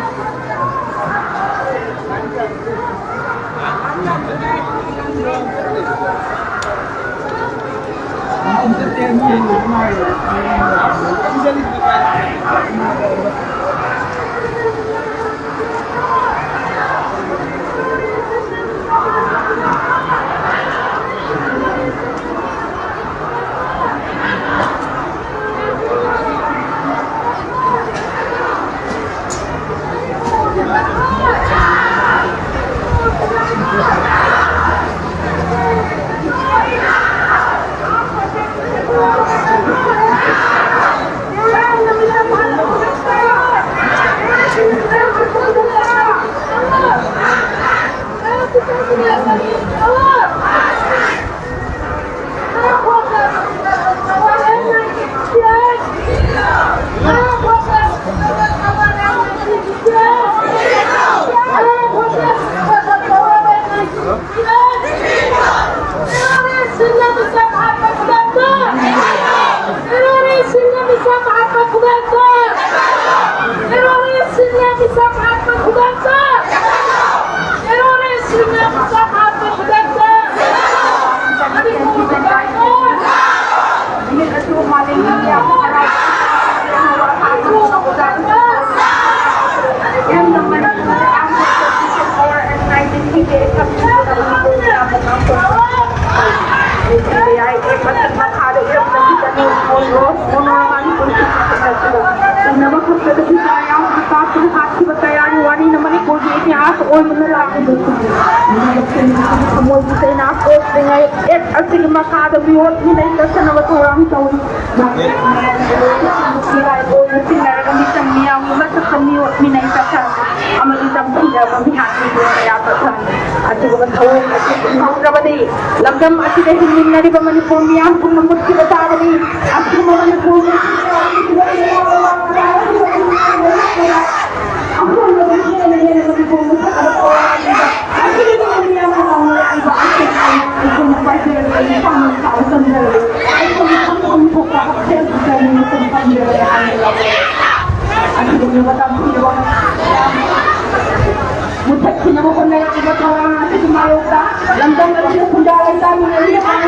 Kaya ay patik makado ilap na kita ni mono naman kung naman kung sa gabi kaya ang kapatid ng hati batayan wani naman ay kung di niya aso o yung lalaki dito. Kamoy di sa'yo na ako ngay at sige makado biyot minay ka sa nawaturang taon. Kaya ay o yung sinara kami sa miyang masak sa miyot minay ka sa amalitang sila mamihan nito kaya pasan. At sige matawag at sige matawag Lagam at sige hindi na rin ba manipur miyang kung namut sila sa amin at sige manipur Mutat sinama ko na yung iba tawang natin sumayog ka. Landang na sila kung dahil tayo na rin ang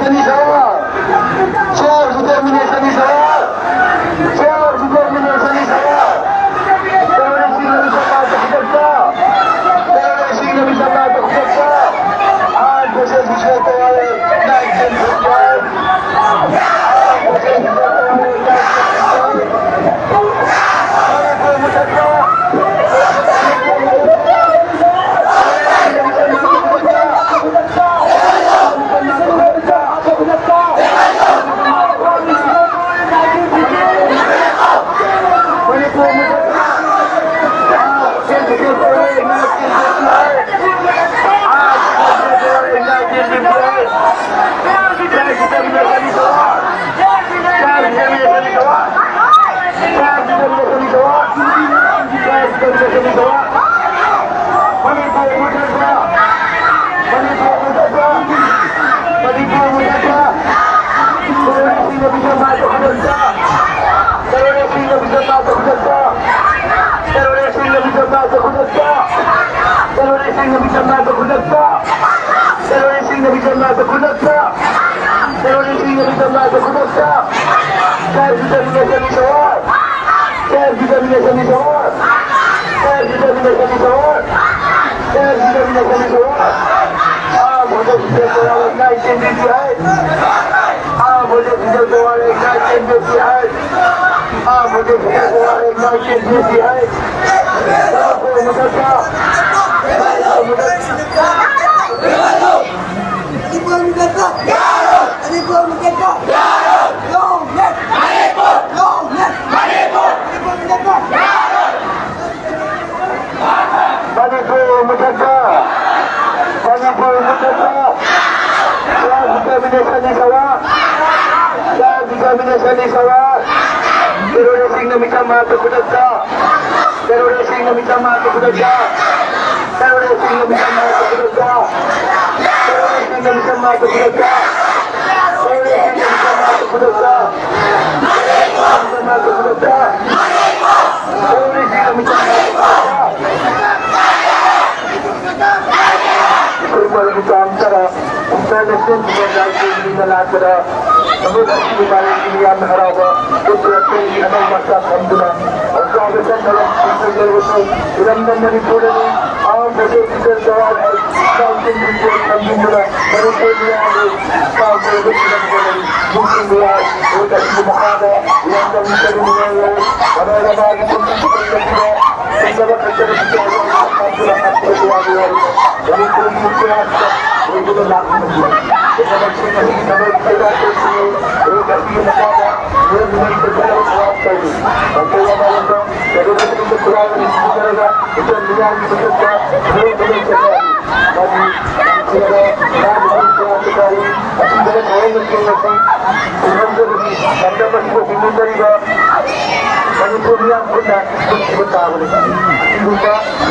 determination is ours. Self-determination is ours. Self-determination is ours. Terrorism na bisa matukoy ka. Terrorism na bisa matukoy ka. Ang proses bisa tayo 1951. Ang proses bisa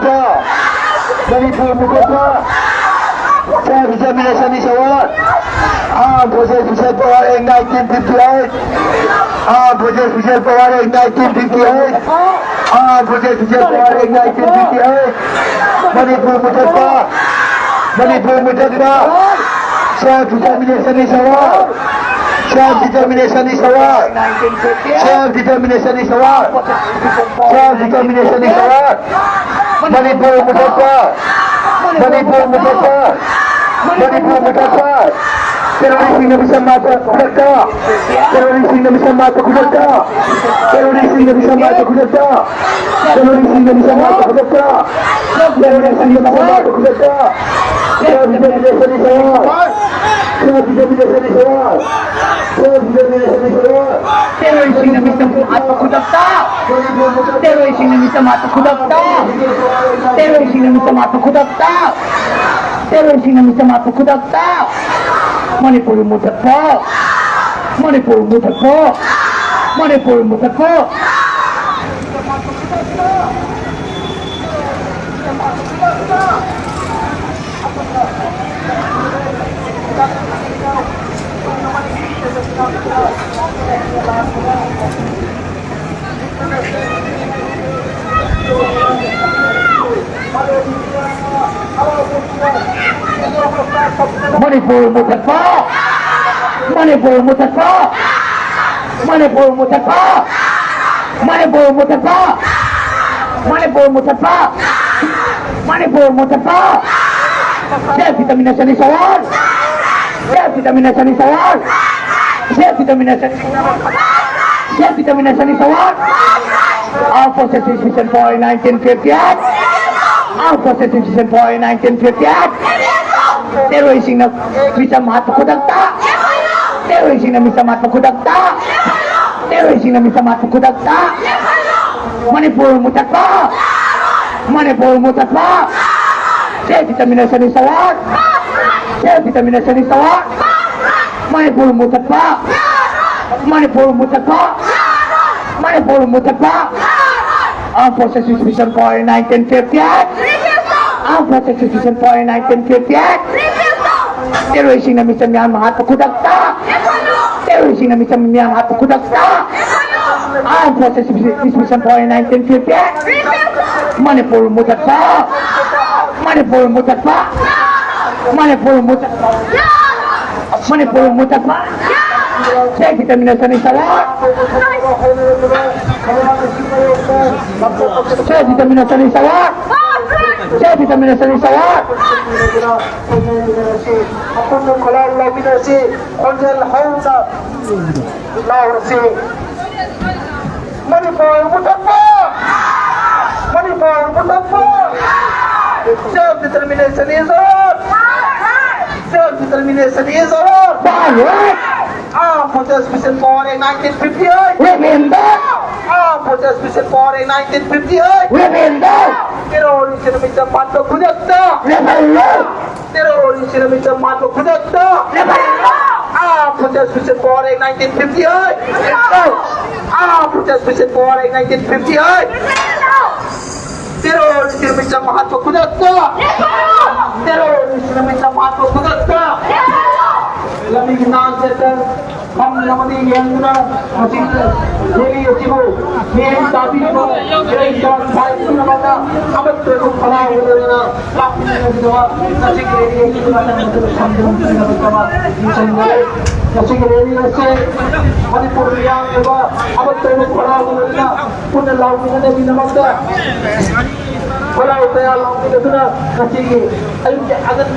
tayo 1951. Self-determination is ours. Armed forces special power in 1958. Armed forces special power in 1958. Armed forces special power in 1958. Manipur Mutakka. Manipur Mutakka. Self-determination is ours. Self-determination is ours. Self-determination is ours. Self-determination is ours. Manipur Muzaffar, Manipur Muzaffar, Manipur Muzaffar. Teroris yang bisa masuk kudeta, teroris yang bisa masuk kudeta, teroris yang bisa masuk kudeta, teroris yang bisa masuk kudeta, teroris yang bisa masuk kudeta. Saya tidak bisa disawal, saya tidak bisa disawal, saya tidak bisa disawal. Teroris yang bisa masuk kudeta, teroris yang bisa masuk kudeta, teroris yang bisa masuk kudeta, teroris yang bisa masuk kudeta. Manipur Muzaffar, Manipur Muzaffar, Manipur Muzaffar. Manipur Muzaffar, Manipur Muzaffar, Manipur Muzaffar, Manipur Muzaffar, Manipur Muzaffar, Manipur Muzaffar. Determination is award. Determination is award. Determination is award. Determination is award. Our forces decision for 1958. Our forces decision for 1958. Terrorising na bisa matukudagta. Terrorising na bisa matukudagta. Terrorising na bisa matukudagta. Manipur Muzaffar. Manipur Muzaffar. Determination is award. Determination is award. Manipur Muzaffar. Manipur Muzaffar. Manipur Muzaffar. Our forces decision for 1958. Our forces decision for 1958. Terrorising na bisa miyan matukudagta. Terrorising na bisa miyan matukudagta. Our forces decision for 1958. Manipur Muzaffar. Manipur Muzaffar. Manipur Muzaffar. Manipur Muzaffar. Determination is award. Determination is award. Determination is award. Manipur Muzaffar, Manipur Muzaffar. Self-determination is on. Self-determination is on. Armed Forces Mission for in 1958. Remember. Armed Forces Mission for in 1958. Remember. Terrorism mission mato kudakta. Remember. Terrorism mission mato kudakta. Armed Forces Mission for in 1958. Armed Forces Mission for in 1958. Terrorism mission mato kudakta. Terrorism mission mato kudakta. Lamig na certain हम नमदी यंगना मसीह देवी यसीबो main ताबी को जय जवान भाई नमदा अब तो खला हो लेना काफी नजवा नसी के लिए ये बात मतलब समझो नमदा निसंदेह नसी के लिए से मणिपुर रियां नवा अब तो खला हो लेना पुनः लाभ ने भी नमदा खला होता है लाभ ने तो नसी के अगर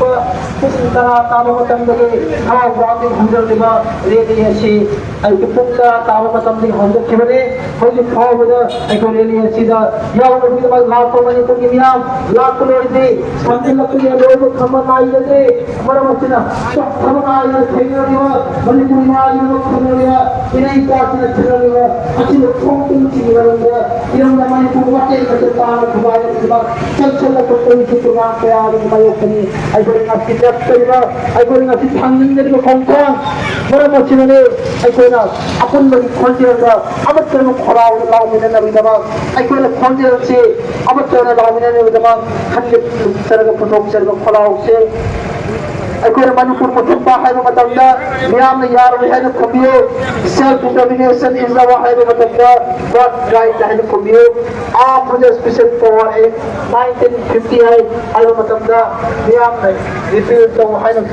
किस तरह ताबो मतम लगे हवा वादी गुजर लेगा रेडी ऐसी ऐसे पुक्का ताबो मतम लगे हम लोग किबरे होली खाओ बजा ऐसे रेडी ऐसी दा या वो भी तो लाभ तो मनी को किया लाभ तो लोग दे संधि लकड़ी या लोग खम्मा नाई दे हमारा मचना खम्मा नाई खेलने दिवा मनी को नाई लोग खेलने दिवा इन्हीं पास में खेलने दिवा अच्छी लोग फोंटू चीज़ करेंगे इन्होंने मनी को वाटे करते तार खुबारे दिवा चल तो कोई चीज़ ना पे आ रही मायो कनी ऐसे नस्ती जब अगर नस्ती थांगन दे को कंपन हमारा मचना ने ऐसे ना अपन लोग खोजे ना अब तो लोग खड़ा हो लाओ मिलने ना भी दबा ऐसे लोग खोजे से अब तो ना लाओ मिलने भी दबा हल्के तरह का फोटो से लोग खड़ा हो से ऐसे मणिपुर को छुपा है वो बताऊंगा मियाम ने यार वो है ना कमियो सेल्फ डिटर्मिनेशन इज द है वो बताऊंगा व्हाट राइट है ना कमियो आप मुझे स्पेशल फॉर 1950 है वो बताऊंगा मियाम ने रिपीट तो है ना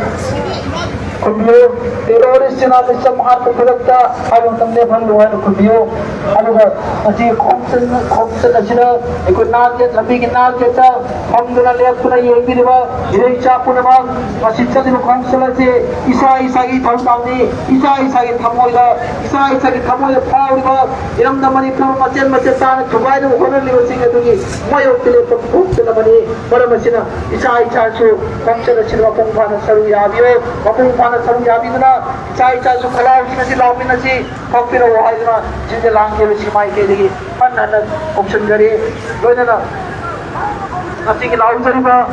ꯈꯨꯝꯕꯤꯌꯨ ꯇꯦꯔꯣꯔꯤꯁꯁꯤꯅ ꯃꯤꯆꯝ ꯍꯥꯠꯄ ꯈꯨꯗꯛꯇ ꯍꯥꯏꯕ ꯃꯇꯝꯗ ꯐꯪꯂꯨ ꯍꯥꯏꯅ ꯈꯨꯝꯕꯤꯌꯨ ꯑꯗꯨꯒ ꯉꯁꯤ ꯈꯣꯡꯆꯠ ꯑꯁꯤꯗ ꯑꯩꯈꯣꯏ ꯅꯥꯒꯦꯠ ꯂꯝꯕꯤꯒꯤ ꯅꯥꯒꯦꯠꯇ ꯐꯝꯗꯨꯅ ꯂꯦꯞꯇꯨꯅ ꯌꯦꯡꯕꯤꯔꯤꯕ ꯏꯔꯩꯆꯥ ꯄꯨꯝꯅꯃꯛ ꯉꯁꯤ ꯆꯠꯂꯤꯕ ꯈꯣꯡꯆꯠ ꯑꯁꯤ ꯏꯁꯥ ꯏꯁꯥꯒꯤ ꯊꯧꯗꯥꯡꯅꯤ ꯏꯁꯥ ꯏꯁꯥꯒꯤ ꯊꯃꯣꯏꯗ ꯐꯥꯎꯔꯤꯕ 이름도 머니푸르 멋진 땅을 두바이도 호날리고 생겨두기 모욕들의 복들어버리 버려머시는 이차이차수 공천을 치르고 공파는 서로 야비요 공파는 서로 야비구나 이차이차수 콜라우시나지 라우미나지 덕비로 하이구나 진짜 랑게를 심하게 되기 만나는 옵션들이 너희는 나중에 라우저리가